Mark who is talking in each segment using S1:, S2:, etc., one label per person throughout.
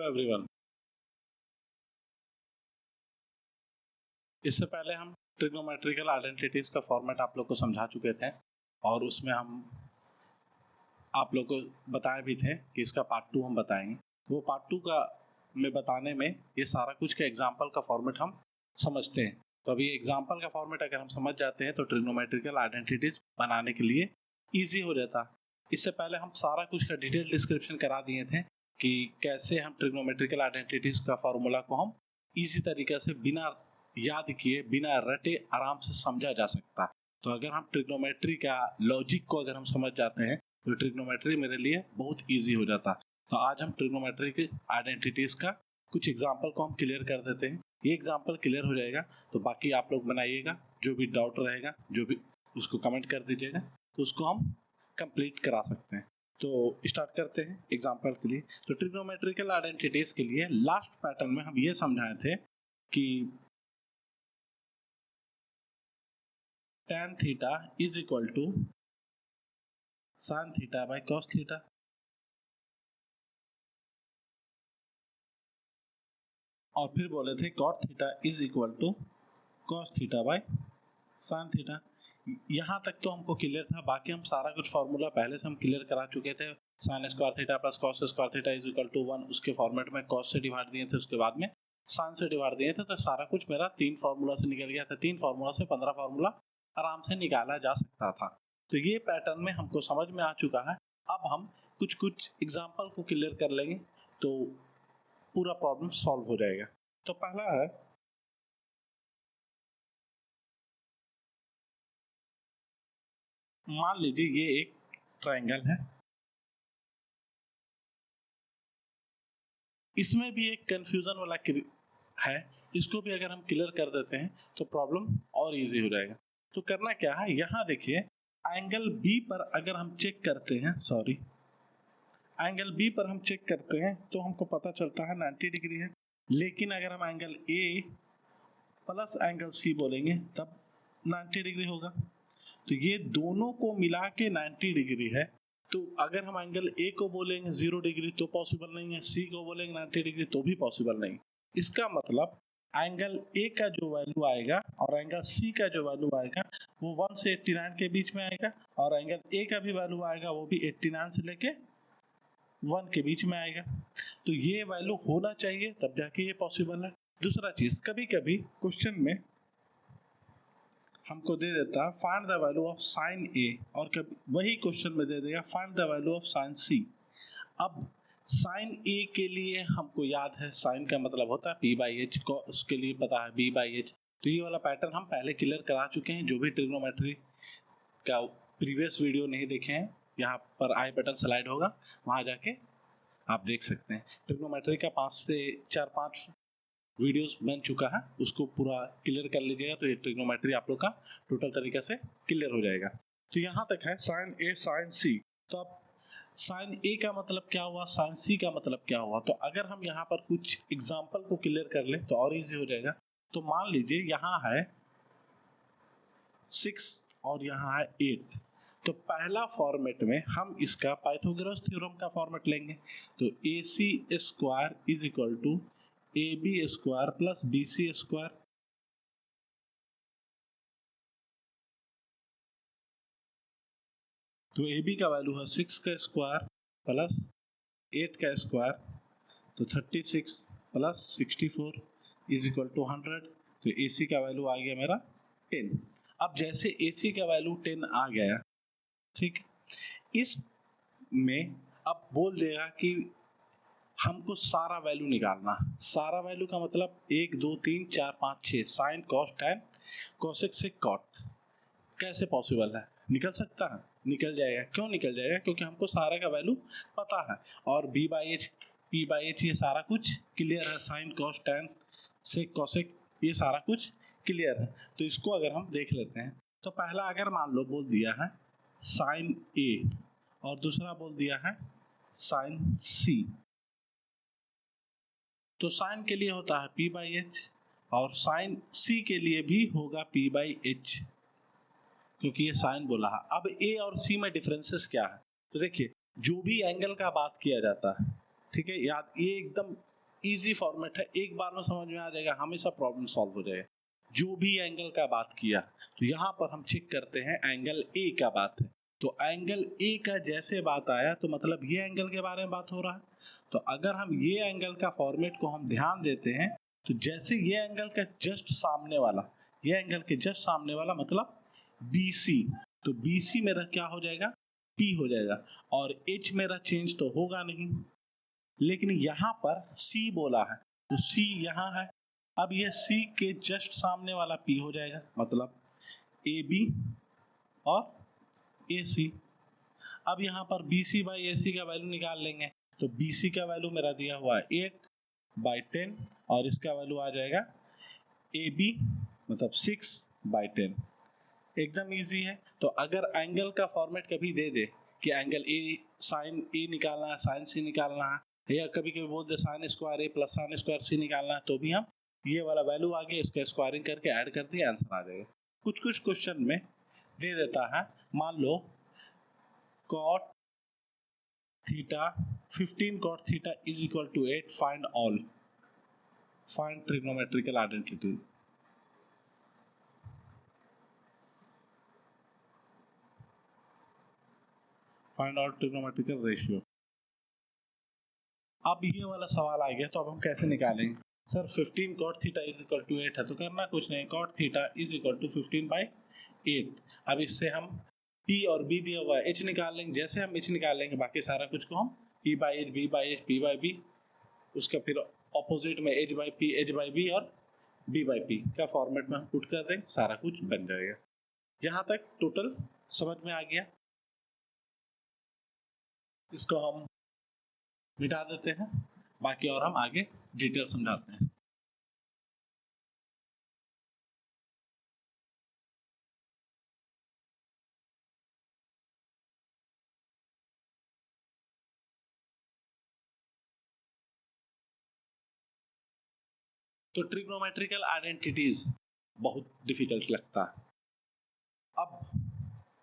S1: Hello everyone. इससे पहले हम ट्रिग्नोमेट्रिकल आइडेंटिटीज का फॉर्मेट आप लोग को समझा चुके थे और उसमें हम आप लोग को बताए भी थे कि इसका पार्ट 2 हम बताएंगे। वो पार्ट 2 का में बताने में ये सारा कुछ का एग्जाम्पल का फॉर्मेट हम समझते हैं। तो अभी एग्जाम्पल का फॉर्मेट अगर हम समझ जाते हैं तो ट्रिग्नोमेट्रिकल आइडेंटिटीज बनाने के लिए ईजी हो जाता है। इससे पहले हम सारा कुछ का डिटेल डिस्क्रिप्शन करा दिए थे कि कैसे हम ट्रिग्नोमेट्रिकल आइडेंटिटीज का फॉर्मूला को हम ईजी तरीके से बिना याद किए बिना रटे आराम से समझा जा सकता है। तो अगर हम ट्रिग्नोमेट्री का लॉजिक को अगर हम समझ जाते हैं तो ट्रिग्नोमेट्री मेरे लिए बहुत ईजी हो जाता है। तो आज हम ट्रिग्नोमेट्री की आइडेंटिटीज का कुछ एग्जाम्पल को हम क्लियर कर देते हैं। ये एग्जाम्पल क्लियर हो जाएगा तो बाकी आप लोग बनाइएगा, जो भी डाउट रहेगा जो भी उसको कमेंट कर दीजिएगा तो उसको हम कंप्लीट करा सकते हैं। तो स्टार्ट करते हैं एग्जाम्पल के लिए। तो ट्रिग्नोमेट्रिकल आइडेंटिटीज के लिए लास्ट पैटर्न में हम ये समझाए थे कि tan theta is equal to sin theta by cos theta. और फिर बोले थे cot theta is equal to cos theta by sin theta. यहाँ तक तो हमको क्लियर था, बाकी हम सारा कुछ फॉर्मूला पहले से हम क्लियर करा चुके थे। sin square theta plus cos square theta is equal to 1 उसके फॉर्मेट में cos से डिवाइड दिए थे, उसके बाद में sin से डिवाइड दिए थे। तो सारा कुछ मेरा 3 फार्मूला से निकल गया था। 3 फार्मूला से 15 फार्मूला आराम से निकाला जा सकता था। तो ये पैटर्न में हमको समझ में आ चुका है। अब हम कुछ कुछ एग्जाम्पल को क्लियर कर लेंगे तो पूरा प्रॉब्लम सॉल्व हो जाएगा। तो पहला है, मान लीजिए ये एक ट्रायंगल है, इसमें भी एक कंफ्यूजन वाला है, इसको भी अगर हम क्लियर कर देते हैं तो प्रॉब्लम और इजी हो जाएगा। तो करना क्या है, यहाँ देखिए एंगल बी पर अगर हम चेक करते हैं, एंगल बी पर हम चेक करते हैं तो हमको पता चलता है 90 डिग्री है। लेकिन अगर हम angle A plus angle C बोलेंगे तब 90 डिग्री होगा। तो ये दोनों को मिला के 90 डिग्री है। तो अगर हम एंगल ए को बोलेंगे 0 डिग्री तो पॉसिबल नहीं है, सी को बोलेंगे 90 डिग्री तो भी पॉसिबल नहीं। इसका मतलब एंगल ए का जो वैल्यू आएगा और एंगल सी का जो वैल्यू आएगा वो 1 से 89 के बीच में आएगा, और एंगल ए का भी वैल्यू आएगा वो भी 89 से लेके 1 के बीच में आएगा। तो ये वैल्यू होना चाहिए तब जाके ये पॉसिबल है। दूसरा चीज, कभी कभी क्वेश्चन में हमको दे देता है find the value of sine A, और कभी वही क्वेश्चन में दे देगा find the value of sine C. अब साइन ए के लिए हमको याद है साइन का मतलब होता है पी बाई एच, को उसके लिए पता है बी बाई एच। तो ये वाला पैटर्न हम पहले क्लियर करा चुके हैं। जो भी ट्रिग्नोमेट्री का प्रीवियस वीडियो नहीं देखे हैं, यहाँ पर आई बटन स्लाइड होगा, वहाँ जाके आप देख सकते हैं। ट्रिग्नोमेट्री का 5 से 4-5 वीडियोस बन चुका है, उसको पूरा क्लियर कर लीजिएगा तो ये ट्रिग्नोमेट्री आप लोग का टोटल तरीके से क्लियर हो जाएगा। तो यहाँ तक है साइन ए साइन सी। तो अब साइन ए का मतलब क्या हुआ, साइन सी का मतलब क्या हुआ, तो अगर हम यहाँ पर कुछ एग्जाम्पल को क्लियर कर लें तो और इजी हो जाएगा। तो मान लीजिए यहाँ है 6 और यहाँ है 8। तो पहला फॉर्मेट में हम इसका पाइथागोरस थ्योरम का फॉर्मेट लेंगे। तो A C square is equal to A B square plus B C square. तो ए बी का वैल्यू है 6 का स्क्वायर प्लस 8 का स्क्वायर, तो 36 प्लस 64 इज इक्वल टू 100। तो ए सी का वैल्यू आ गया मेरा 10। अब जैसे ए सी का वैल्यू 10 आ गया, ठीक, इस में अब बोल देगा कि हमको सारा वैल्यू निकालना। सारा वैल्यू का मतलब 1 2 3 4 5 6 साइन कॉस टैन कोसेक से कॉट। कैसे पॉसिबल है, निकल सकता है, निकल जाएगा। क्यों निकल जाएगा, क्योंकि हमको सारा का वैल्यू पता है और B by H P by H ये सारा कुछ क्लियर है। साइन कॉस टैन से कोसेक ये सारा कुछ क्लियर है। तो इसको अगर हम देख लेते हैं तो पहला अगर मान लो बोल दिया है साइन ए और दूसरा बोल दिया है साइन सी, तो साइन के लिए होता है पी बाई एच और साइन सी के लिए भी होगा पी बाई एच, क्योंकि ये साइन बोला है। अब ए और सी में डिफरेंसेस क्या है, तो देखिए जो भी एंगल का बात किया जाता है, ठीक है, याद ये एकदम इजी फॉर्मेट है, एक बार में समझ में आ जाएगा, हमेशा प्रॉब्लम सॉल्व हो जाएगा। जो भी एंगल का बात किया तो यहाँ पर हम चेक करते हैं एंगल ए का बात है, तो एंगल ए का जैसे बात आया तो मतलब ये एंगल के बारे में बात हो रहा है। तो अगर हम ये एंगल का फॉर्मेट को हम ध्यान देते हैं तो जैसे ये एंगल का जस्ट सामने वाला, ये एंगल के जस्ट सामने वाला मतलब BC, तो BC मेरा क्या हो जाएगा, P हो जाएगा, और H मेरा चेंज तो होगा नहीं, लेकिन यहाँ पर C बोला है तो C यहाँ है। अब ये C के जस्ट सामने वाला P हो जाएगा, मतलब AB और AC। अब यहाँ पर BC बाई AC का वैल्यू निकाल लेंगे, तो BC का वैल्यू मेरा दिया हुआ है 8/10 और इसका वैल्यू आ जाएगा AB मतलब 6/10। एकदम इजी है। तो अगर एंगल का फॉर्मेट कभी दे दे कि एंगल ए साइन ए निकालना है, साइन सी निकालना है, या कभी कभी बोल दे sign square A plus sine square सी निकालना है, तो भी हम ये वाला वैल्यू आगे इसका स्क्वायरिंग करके ऐड कर दिए, आंसर आ जाएगा। कुछ कुछ क्वेश्चन में दे देता है, मान लो cot theta 15 cot theta is equal to 8, find all, find trigonometrical identities. Find out trigonometrical ratio. अब ये वाला सवाल आ गया, तो अब हम कैसे निकालेंगे? Sir 15 cot theta is equal to 8 है, तो करना कुछ नहीं, cot theta is equal to 15/8। अब इससे हम P और B दिया हुआ है H निकाल लेंगे, जैसे हम H निकाल लेंगे बाकी सारा कुछ को हम P/H B/H P/B, उसका फिर ऑपोजिट में H/P H/B और B/P का फॉर्मेट में हम पुट कर देंगे, सारा कुछ बन जाएगा। यहाँ तक टोटल समझ में आ गया। इसको हम मिटा देते हैं, बाकी और हम आगे डिटेल समझाते हैं। तो ट्रिग्नोमेट्रिकल आइडेंटिटीज बहुत डिफिकल्ट लगता है। अब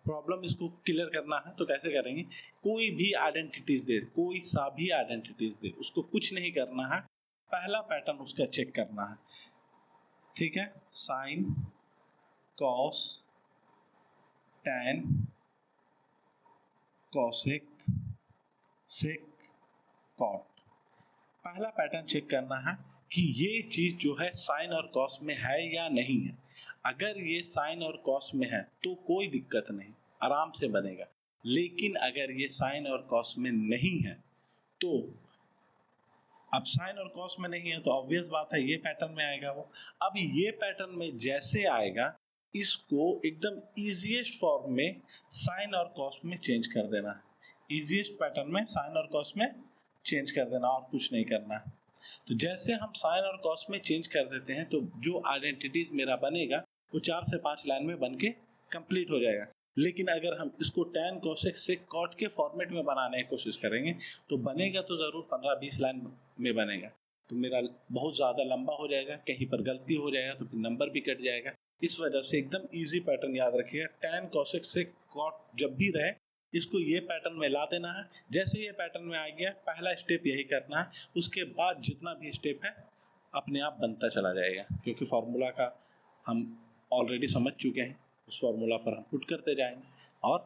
S1: प्रॉब्लम इसको क्लियर करना है तो कैसे करेंगे? कोई भी आइडेंटिटीज दे, कोई सा भी आइडेंटिटीज दे, उसको कुछ नहीं करना है, पहला पैटर्न उसका चेक करना है। ठीक है, sine cos tan cosec sec cot, पहला पैटर्न चेक करना है कि ये चीज जो है साइन और कॉस में है या नहीं है। अगर ये साइन और कॉस में है तो कोई दिक्कत नहीं, आराम से बनेगा। लेकिन अगर ये साइन और कॉस में नहीं है तो, अब साइन और कॉस में नहीं है तो ऑब्वियस बात है ये पैटर्न में आएगा वो। अब ये पैटर्न में जैसे आएगा, इसको एकदम इजीएस्ट फॉर्म में साइन और कॉस में चेंज कर देना है। इजीएस्ट पैटर्न में साइन और कॉस में चेंज कर देना, और कुछ नहीं करना है। तो जैसे हम साइन और कॉस में चेंज कर देते हैं तो जो आइडेंटिटीज मेरा बनेगा वो 4 से 5 लाइन में बन के कंप्लीट हो जाएगा। लेकिन अगर हम इसको टैन कोसेक सेक कॉट के फॉर्मेट में बनाने की कोशिश करेंगे तो बनेगा तो ज़रूर 15-20 लाइन में बनेगा, तो मेरा बहुत ज़्यादा लंबा हो जाएगा, कहीं पर गलती हो जाएगा तो फिर नंबर भी कट जाएगा। इस वजह से एकदम इजी पैटर्न याद रखिएगा, टैन कोसेक सेक कॉट जब भी रहे इसको ये पैटर्न में ला देना है। जैसे ये पैटर्न में आ गया, पहला स्टेप यही करना है, उसके बाद जितना भी स्टेप है अपने आप बनता चला जाएगा, क्योंकि फार्मूला का हम ऑलरेडी समझ चुके हैं। उस फार्मूला पर हम पुट करते जाएंगे और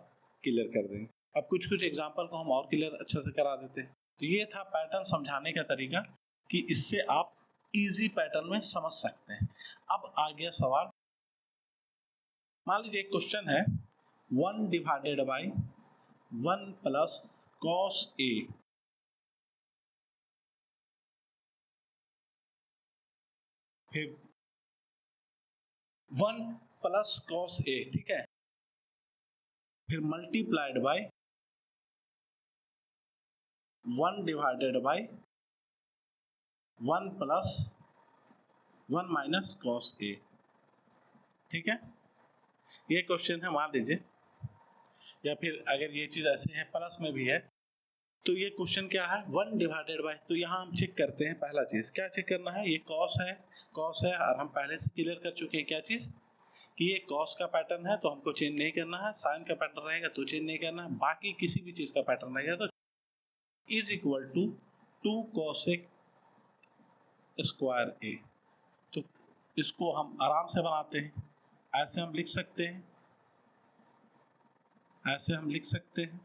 S1: क्लियर कर देंगे। अब कुछ कुछ एग्जांपल को हम और क्लियर अच्छे से करा देते हैं। तो ये था पैटर्न समझाने का तरीका कि इससे आप इजी पैटर्न में समझ सकते हैं। अब आ गया सवाल, मान लीजिए एक क्वेश्चन है 1 divided by 1 plus cos A, फिर 1 प्लस कॉस ए, ठीक है, फिर multiplied by 1 divided by 1 plus 1 minus cos A. ठीक है, ये क्वेश्चन है, मान लीजिए, या फिर अगर ये चीज ऐसे है प्लस में भी है तो ये क्वेश्चन क्या है 1 डिवाइडेड बाय, तो यहाँ हम चेक करते हैं, पहला चीज क्या चेक करना है, ये कॉस है, कॉस है, और हम पहले से क्लियर कर चुके हैं क्या चीज कि ये कॉस का पैटर्न है तो हमको चेंज नहीं करना है, साइन का पैटर्न रहेगा तो चेंज नहीं करना है, बाकी किसी भी चीज का पैटर्न रहेगा तो is equal to 2 cosec square A. तो इसको हम आराम से बनाते हैं, ऐसे हम लिख सकते हैं, ऐसे हम लिख सकते हैं।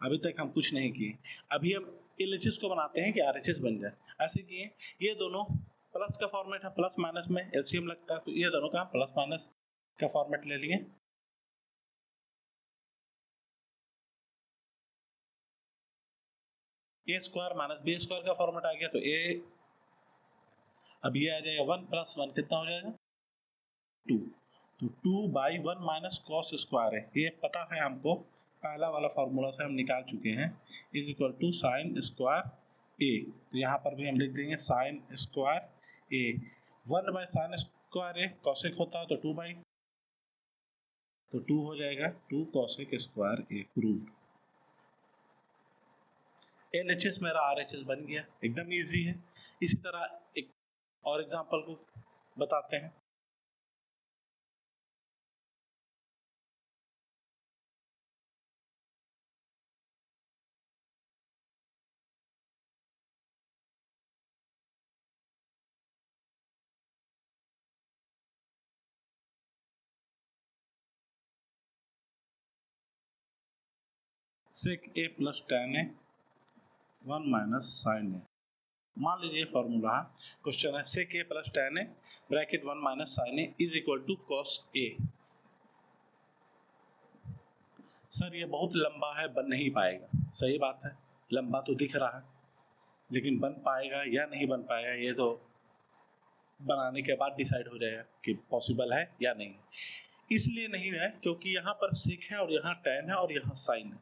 S1: अभी तक हम कुछ नहीं किए, अभी हम LHS को बनाते हैं कि RHS बन जाए। ऐसे किए, ये दोनों प्लस का फॉर्मेट है, प्लस माइनस में LCM लगता है, तो ये दोनों का प्लस माइनस का फॉर्मेट ले लिए। ए स्क्वायर माइनस बी स्क्वायर का फॉर्मेट आ गया, तो ए, अब ये आ जाएगा 1 + 1 कितना हो जाएगा 2। तो 2/1 माइनस कॉस स्क्वायर है, ये पता है हमको, पहला वाला फॉर्मूला से हम निकाल चुके हैं, is equal to sine square A. तो यहाँ पर भी हम लिख देंगे sine square A. 1/sin square A cosec होता है, तो 2/, तो 2 हो जाएगा 2 cosec square A. Proved. LHS मेरा RHS बन गया, एकदम इजी है। इसी तरह एक और एग्जांपल को बताते हैं। sec a plus tan a 1 minus sine A. मान लीजिए फॉर्मूला है, क्वेश्चन है sec a plus tan a bracket 1 minus sine A is equal to cos a। Sir ये बहुत लंबा है, बन नहीं पाएगा। सही बात है, लंबा तो दिख रहा है, लेकिन बन पाएगा या नहीं बन पाएगा ये तो बनाने के बाद डिसाइड हो जाएगा कि पॉसिबल है या नहीं। इसलिए नहीं है क्योंकि यहाँ पर सेक है और यहाँ टैन है और यहाँ साइन है।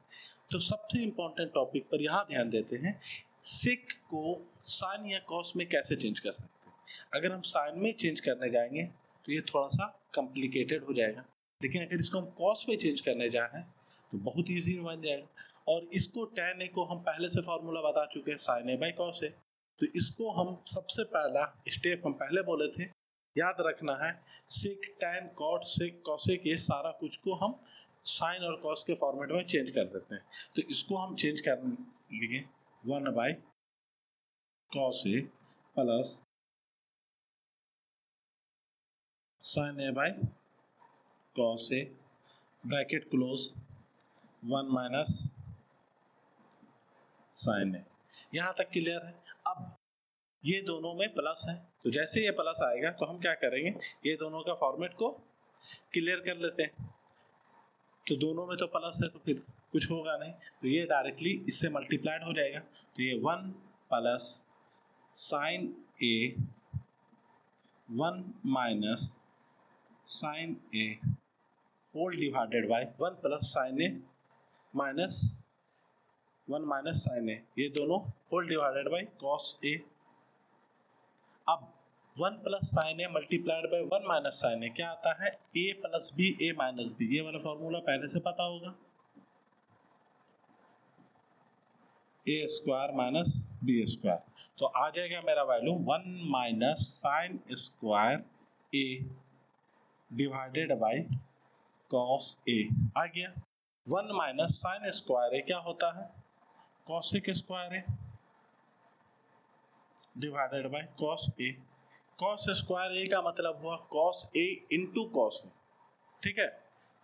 S1: तो सबसे इंपॉर्टेंट टॉपिक पर यहाँ ध्यान देते हैं, सेक को साइन या कॉस में कैसे चेंज कर सकते हैं। अगर हम साइन में चेंज करने जाएंगे तो ये थोड़ा सा कॉम्प्लिकेटेड हो जाएगा, लेकिन अगर इसको हम कॉस में चेंज करने जा रहे हैं तो बहुत ईजी बन जाएगा। और इसको टैन ए को हम पहले से फॉर्मूला बता चुके हैं, sign A by cos A. तो इसको हम सबसे पहला स्टेप हम पहले बोले थे, याद रखना है, सेक टैन कॉट सेक कॉसेक ये सारा कुछ को हम साइन और कॉस के फॉर्मेट में चेंज कर देते हैं। तो इसको हम चेंज कर लिए 1/cos A plus sine A by cos A bracket close 1 minus sine A. यहाँ तक क्लियर है। अब ये दोनों में प्लस है, तो जैसे ये प्लस आएगा तो हम क्या करेंगे, ये दोनों का फॉर्मेट को क्लियर कर लेते हैं। तो दोनों में तो प्लस है तो फिर कुछ होगा नहीं, तो ये डायरेक्टली इससे मल्टीप्लाइड हो जाएगा। तो ये 1 plus sine A 1 minus sine A whole divided by 1 plus sine A minus 1 minus sine A, ये दोनों whole divided by cos A. अब 1 plus sine A multiplied by 1 minus sine A क्या आता है, a plus B A minus B. ये वाला formula पहले से पता होगा, A square minus B square. तो आ जाएगा मेरा value 1 minus sine square A divided by cos A आ गया। 1 माइनस साइन स्क्वायर ए क्या होता है, cosec square A divided by cos A. Cos square A का मतलब हुआ cos A into cos A, ठीक है।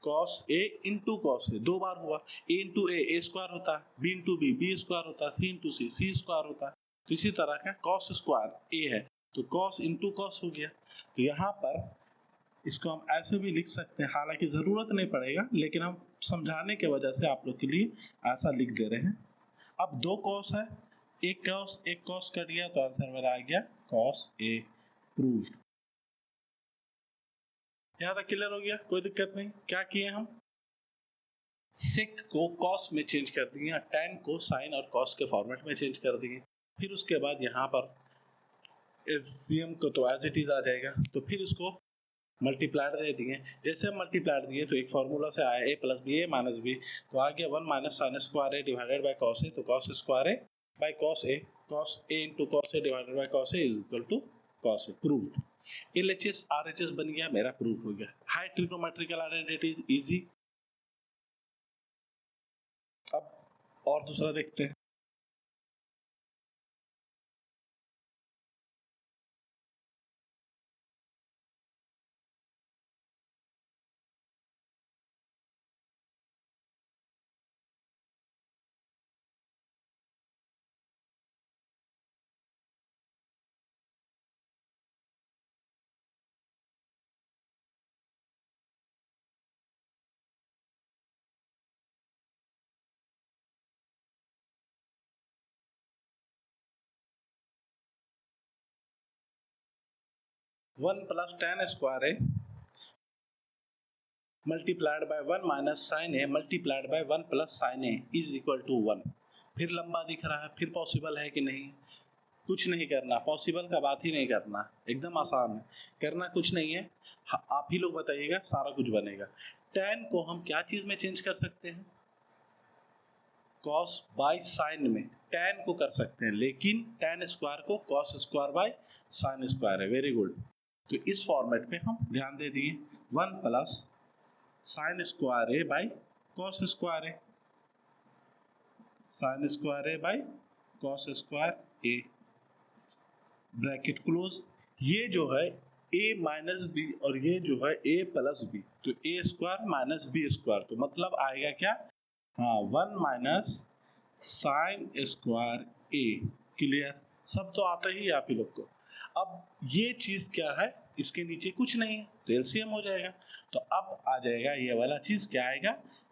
S1: Cos A into cos A दो बार हुआ, ए इंटू ए स्क्वायर होता है, बी इंटू बी स्क्वायर होता है, सी इंटू सी स्क्वायर होता है। तो इसी तरह का कॉस स्क्वायर ए है, तो कॉस इंटू कॉस हो गया। तो यहाँ पर इसको हम ऐसे भी लिख सकते हैं, हालांकि ज़रूरत नहीं पड़ेगा, लेकिन हम समझाने के वजह से आप लोग के लिए ऐसा लिख दे रहे हैं। अब दो कॉस है, एक कॉस कट गया, तो आंसर मेरा आ गया कॉस ए। प्रूव्ड। यहाँ तक क्लियर हो गया, कोई दिक्कत नहीं। क्या किए हम, सेक को कॉस में चेंज कर दिए, टैन को साइन और कॉस के फॉर्मेट में चेंज कर दिए। फिर उसके बाद यहाँ पर एलसीएम को तो एज इट इज आ जाएगा, तो फिर उसको मल्टीप्लाइड दे दिए। जैसे हम मल्टीप्लाइड दिए तो एक फॉर्मूला से आया A plus B A minus B, तो आ गया 1 minus sine square A divided by cos A. तो cos square A by cos A into cos A divided by cos A is equal to cos A. Proved. LHS RHS बन गया, मेरा prove हो गया। High trigonometrical identities easy. अब और दूसरा देखते हैं। 1 plus tan square A multiplied by 1 minus sine A multiplied by 1 plus sine A is equal to 1। फिर लंबा दिख रहा है, फिर पॉसिबल है कि नहीं? कुछ नहीं करना, पॉसिबल का बात ही नहीं करना, एकदम आसान है, करना कुछ नहीं है। आप ही लोग बताइएगा, सारा कुछ बनेगा। tan को हम क्या चीज में चेंज कर सकते हैं? cos बाय साइन में tan को कर सकते हैं, लेकिन tan स्क्वायर को cos square by sine square है। Very good. तो इस फॉर्मेट पे हम ध्यान दे दिए, 1 plus sine square A by cos square A, sine square A by cos square A, bracket close. ये जो है a माइनस बी और ये जो है a प्लस बी, तो a square minus B square, तो मतलब आएगा क्या? हाँ, 1 minus sine square a। Clear? सब तो आता ही है आप ही लोग को। अब ये चीज क्या है? इसके नीचे कुछ नहीं है, तो एलसीएम हो जाएगा। तो अब आ जाएगा ये वाला चीज, क्या आएगा?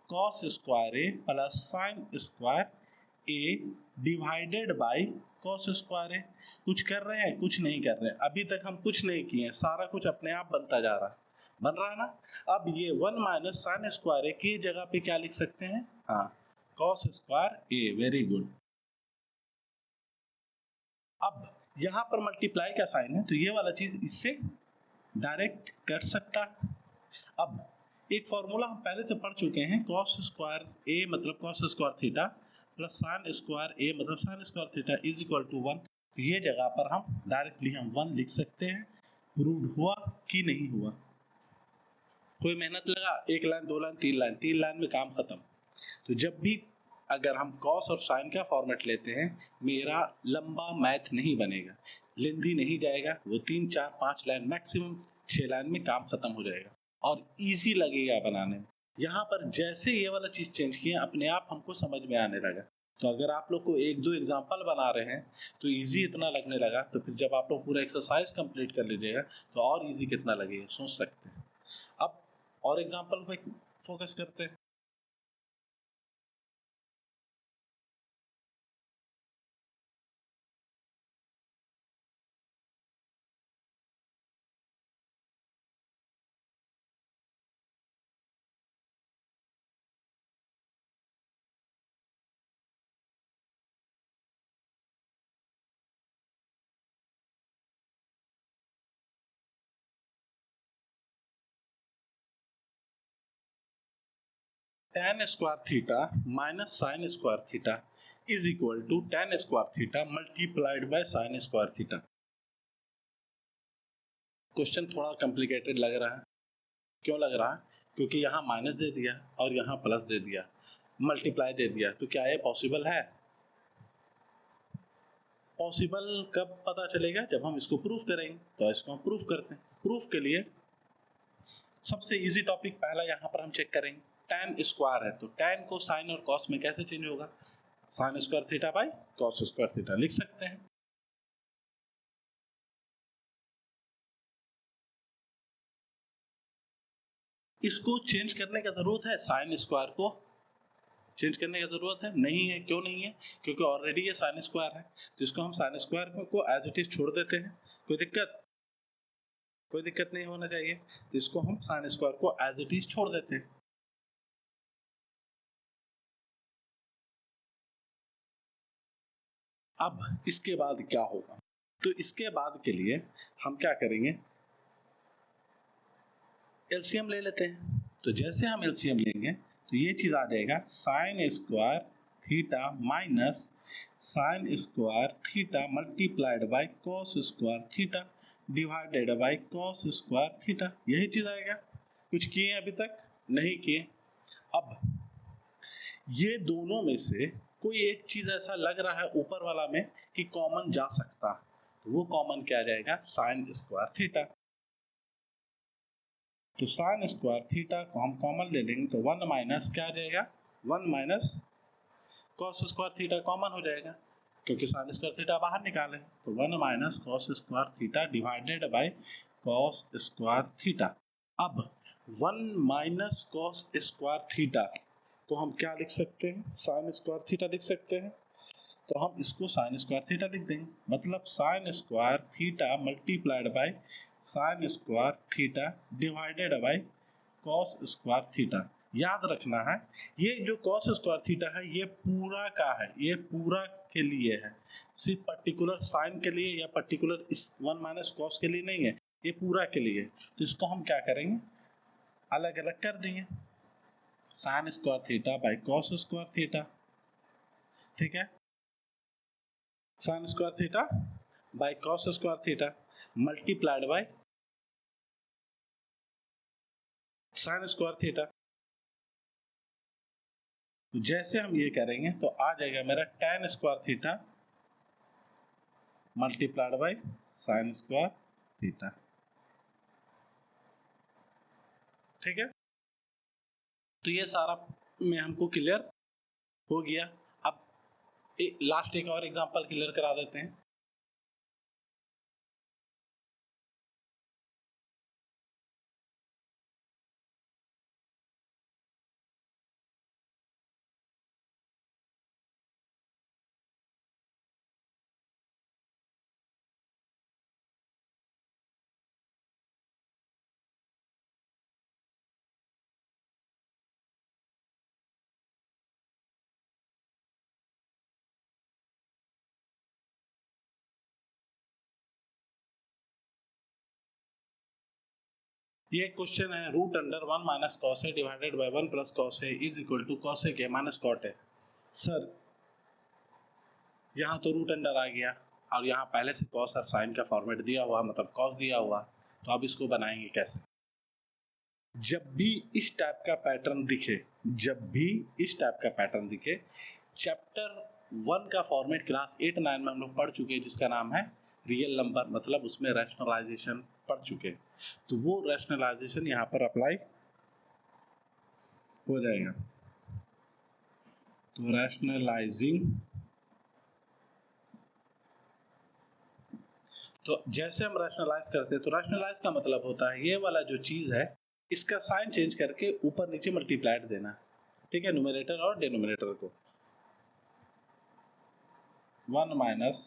S1: Cos square A plus sine square A divided by cos square A. कुछ कर रहे हैं? कुछ नहीं कर रहे हैं, अभी तक हम कुछ नहीं किए हैं, सारा कुछ अपने आप बनता जा रहा है, बन रहा है ना। अब ये 1 माइनस साइन स्क्वायर ए की जगह पे क्या लिख सकते हैं? हाँ, cos square A. Very good. अब यहाँ पर मल्टीप्लाई का साइन है, तो ये वाला चीज इससे डायरेक्ट कर सकता है। अब एक फॉर्मूला हम पहले से पढ़ चुके हैं, कॉस स्क्वायर ए मतलब cos square theta plus sine square A मतलब sine square theta is equal to 1। तो ये जगह पर हम डायरेक्टली हम 1 लिख सकते हैं। प्रूव्ड हुआ कि नहीं हुआ? कोई मेहनत लगा? 1 लाइन, 2 लाइन, 3 लाइन, 3 लाइन में काम खत्म। तो जब भी अगर हम कॉस और साइन का फॉर्मेट लेते हैं, मेरा लंबा मैथ नहीं बनेगा, लेंदी नहीं जाएगा, वो 3 4 5 लाइन, मैक्सिमम 6 लाइन में काम खत्म हो जाएगा और इजी लगेगा बनाने में। यहाँ पर जैसे ये वाला चीज चेंज किया, अपने आप हमको समझ में आने लगा। तो अगर आप लोग को 1 2 एग्जाम्पल बना रहे हैं तो इजी इतना लगने लगा, तो फिर जब आप लोग पूरा एक्सरसाइज कंप्लीट कर लीजिएगा तो और इजी कितना लगेगा सोच सकते हैं। अब और एग्जाम्पल पे फोकस करते हैं। tan square theta minus sine square theta is equal to tan square theta multiplied by sine square theta. Question थोड़ा कॉम्प्लिकेटेड लग रहा है। क्यों लग रहा है? क्योंकि यहाँ माइनस दे दिया और यहाँ प्लस दे दिया, मल्टीप्लाई दे दिया, तो क्या ये पॉसिबल है? पॉसिबल कब पता चलेगा? जब हम इसको प्रूफ करेंगे। तो इसको हम प्रूफ करते हैं। प्रूफ के लिए सबसे इजी टॉपिक पहला यहाँ पर हम चेक करेंगे, tan स्क्वायर है, तो tan को साइन और कॉस में कैसे चेंज होगा? Sign square theta by cos square theta लिख सकते हैं। इसको चेंज करने का जरूरत है? साइन स्क्वायर को चेंज करने की जरूरत है? नहीं है। क्यों नहीं है? क्योंकि ऑलरेडी ये साइन स्क्वायर है, तो इसको हम साइन स्क्वायर को एज इट इज छोड़ देते हैं। कोई दिक्कत? कोई दिक्कत नहीं होना चाहिए। तो इसको हम साइन स्क्वायर को एज इट इज छोड़ देते हैं। अब इसके बाद क्या होगा? तो इसके बाद के लिए हम क्या करेंगे, एलसीएम ले लेते हैं। तो जैसे हम एलसीएम लेंगे तो ये चीज आ जाएगा, sign square theta minus sine square theta multiplied bye cos square theta divided by cos square theta. यही चीज आएगा। कुछ किए अभी तक? नहीं किए। अब ये दोनों में से कोई एक चीज ऐसा लग रहा है ऊपर वाला में कि कॉमन जा सकता है, तो वो कॉमन क्या जाएगा? Sign square theta. तो साइन स्क्वायर थीटा को हम कॉमन ले लेंगे, तो 1 माइनस क्या आ जाएगा? 1 minus cos square theta common हो जाएगा, क्योंकि साइन स्क्वायर थीटा बाहर निकाले, तो 1 minus cos square theta divided by cos square theta. अब 1 माइनस कॉस स्क्वायर थीटा को हम क्या लिख सकते हैं? साइन स्क्वायर थीटा लिख सकते हैं। तो हम इसको साइन स्क्वायर थीटा लिख देंगे, मतलब sine square theta multiplied by sine square theta divided by cos square theta. याद रखना है ये जो कॉस स्क्वायर थीटा है ये पूरा का है, ये पूरा के लिए है, सिर्फ पर्टिकुलर साइन के लिए या पर्टिकुलर इस 1 माइनस कॉस के लिए नहीं है, ये पूरा के लिए। तो इसको हम क्या करेंगे, अलग अलग कर देंगे, sine square theta by cos square theta. ठीक है, sign square theta by cos square theta multiplied by sine square theta. तो जैसे हम ये करेंगे तो आ जाएगा मेरा tan square theta multiplied by sine square theta. ठीक है, तो ये सारा में हमको क्लियर हो गया। अब लास्ट एक और एग्जांपल क्लियर करा देते हैं। ये क्वेश्चन है root under 1 minus cos A divided by 1 plus cos A is equal to cos A के माइनस कॉट ए। सर यहाँ तो रूट अंडर आ गया और यहाँ पहले से कॉस और साइन का फॉर्मेट दिया हुआ, मतलब कॉस दिया हुआ, तो अब इसको बनाएंगे कैसे। जब भी इस टाइप का पैटर्न दिखे, जब भी इस टाइप का पैटर्न दिखे, चैप्टर 1 का फॉर्मेट क्लास 8-9 में हम लोग पढ़ चुके हैं जिसका नाम है रियल नंबर, मतलब उसमें रैशनलाइजेशन पढ़ चुके हैं, तो वो रैशनलाइजेशन यहाँ पर अप्लाई हो जाएगा। तो रैशनलाइजिंग, तो जैसे हम रैशनलाइज करते हैं तो रैशनलाइज का मतलब होता है ये वाला जो चीज है इसका साइन चेंज करके ऊपर नीचे मल्टीप्लाइड देना। ठीक है, न्यूमरेटर और डिनोमिनेटर को 1 minus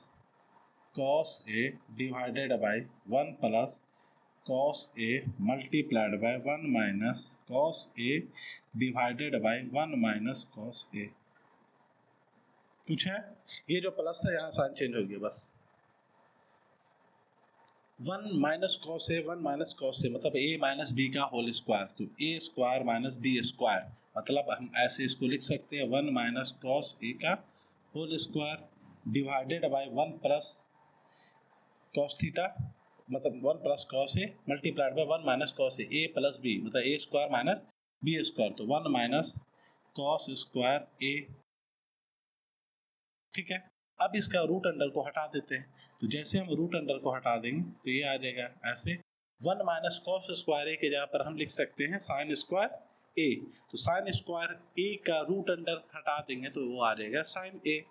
S1: cos A divided by 1 plus cos A multiplied by 1 minus cos A divided by 1 minus cos A. कुछ है, ये जो प्लस था यहाँ साइन चेंज हो गया बस। 1 minus cos A 1 minus cos A मतलब a माइनस बी का होल स्क्वायर, तो a square minus B square, मतलब हम ऐसे इसको लिख सकते हैं 1 माइनस कॉस ए का whole square divided by 1 plus cos theta, मतलब 1 plus cos A multiplied by 1 minus cos A plus B, मतलब a square minus B square, तो 1 माइनस कॉस स्क्वायर ए। ठीक है, अब इसका रूट अंडर को हटा देते हैं, तो जैसे हम रूट अंडर को हटा देंगे तो ये आ जाएगा ऐसे 1 माइनस कॉस स्क्वायर ए के जगह पर हम लिख सकते हैं साइन स्क्वायर ए, तो साइन स्क्वायर ए का रूट अंडर हटा देंगे तो वो आ जाएगा साइन ए।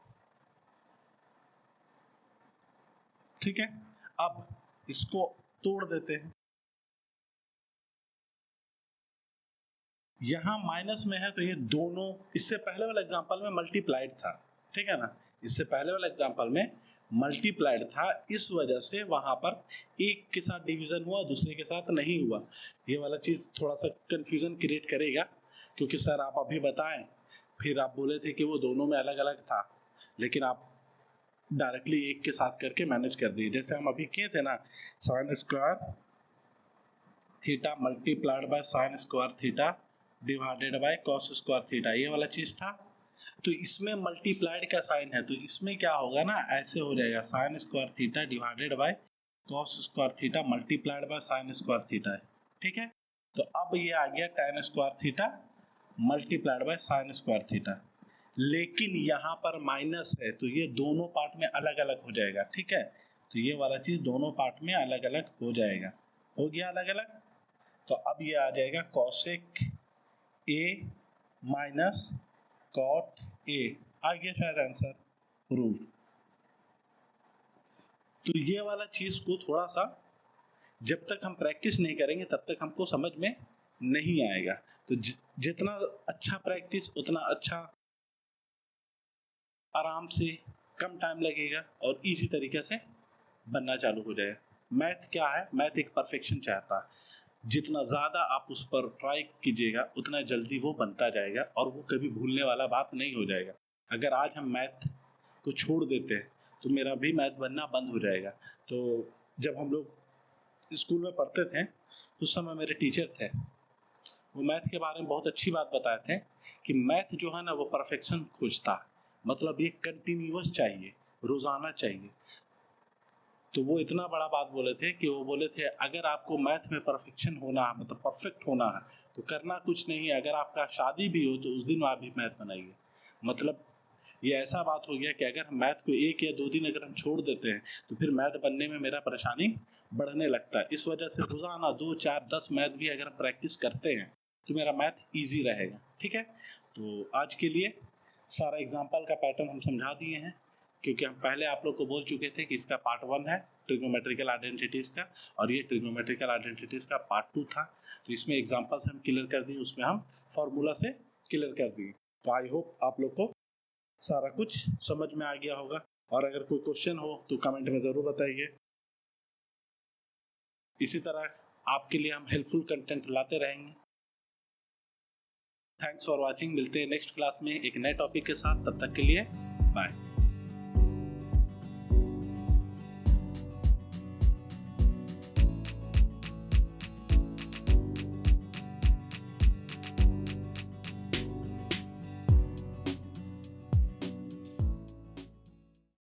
S1: ठीक है, अब इसको तोड़ देते हैं, यहां माइनस में है तो ये दोनों, इससे पहले वाला एग्जांपल में मल्टीप्लाइड था, ठीक है ना, इससे पहले वाला एग्जांपल में मल्टीप्लाइड था, इस वजह से वहां पर एक के साथ डिवीजन हुआ दूसरे के साथ नहीं हुआ। ये वाला चीज थोड़ा सा कंफ्यूजन क्रिएट करेगा, क्योंकि सर आप अभी बताएं फिर आप बोले थे कि वो दोनों में अलग अलग था, लेकिन आप डायरेक्टली एक के साथ करके मैनेज कर दिए, जैसे हम अभी किए थे ना, sign square theta multiplied by sine square theta divided by cos square theta, ये वाला चीज था। तो इसमें मल्टीप्लाइड का साइन है तो इसमें क्या होगा ना, ऐसे हो जाएगा sign square theta divided by cos square theta multiplied by sine square theta. ठीक है, तो अब ये आ गया tan square theta multiplied by sine square theta, लेकिन यहाँ पर माइनस है तो ये दोनों पार्ट में अलग अलग हो जाएगा। ठीक है, तो ये वाला चीज दोनों पार्ट में अलग अलग हो जाएगा, हो गया अलग अलग। तो अब ये आ जाएगा cosec A minus cot A, आ गया शायद आंसर प्रूव्ड। तो ये वाला चीज को थोड़ा सा जब तक हम प्रैक्टिस नहीं करेंगे तब तक हमको समझ में नहीं आएगा, तो जितना अच्छा प्रैक्टिस उतना अच्छा, आराम से कम टाइम लगेगा और इजी तरीके से बनना चालू हो जाएगा। मैथ क्या है, मैथ एक परफेक्शन चाहता है। जितना ज़्यादा आप उस पर ट्राई कीजिएगा उतना जल्दी वो बनता जाएगा और वो कभी भूलने वाला बात नहीं हो जाएगा। अगर आज हम मैथ को छोड़ देते हैं तो मेरा भी मैथ बनना बंद हो जाएगा। तो जब हम लोग स्कूल में पढ़ते थे उस समय मेरे टीचर थे, वो मैथ के बारे में बहुत अच्छी बात बताए थे कि मैथ जो है ना वो परफेक्शन खोजता है, मतलब ये कंटिन्यूअस चाहिए, रोज़ाना चाहिए। तो वो इतना बड़ा बात बोले थे कि वो बोले थे अगर आपको मैथ में परफेक्शन होना है, मतलब परफेक्ट होना है, तो करना कुछ नहीं है, अगर आपका शादी भी हो तो उस दिन आप भी मैथ बनाइए। मतलब ये ऐसा बात हो गया कि अगर हम मैथ को 1 या 2 दिन अगर हम छोड़ देते हैं तो फिर मैथ बनने में मेरा परेशानी बढ़ने लगता है। इस वजह से रोज़ाना 2, 4, 10 मैथ भी अगर हम प्रैक्टिस करते हैं तो मेरा मैथ ईजी रहेगा। ठीक है, तो आज के लिए सारा एग्जाम्पल का पैटर्न हम समझा दिए हैं, क्योंकि हम पहले आप लोग को बोल चुके थे कि इसका पार्ट 1 है ट्रिग्नोमेट्रिकल आइडेंटिटीज़ का, और ये ट्रिग्नोमेट्रिकल आइडेंटिटीज़ का पार्ट 2 था। तो इसमें एग्जाम्पल से हम क्लियर कर दिए, उसमें हम फॉर्मूला से क्लियर कर दिए। तो आई होप आप लोग को सारा कुछ समझ में आ गया होगा, और अगर कोई क्वेश्चन हो तो कमेंट में ज़रूर बताइए। इसी तरह आपके लिए हम हेल्पफुल कंटेंट लाते रहेंगे। थैंक्स फॉर वॉचिंग, मिलते हैं नेक्स्ट क्लास में एक नए टॉपिक के साथ, तब तक के लिए बाय।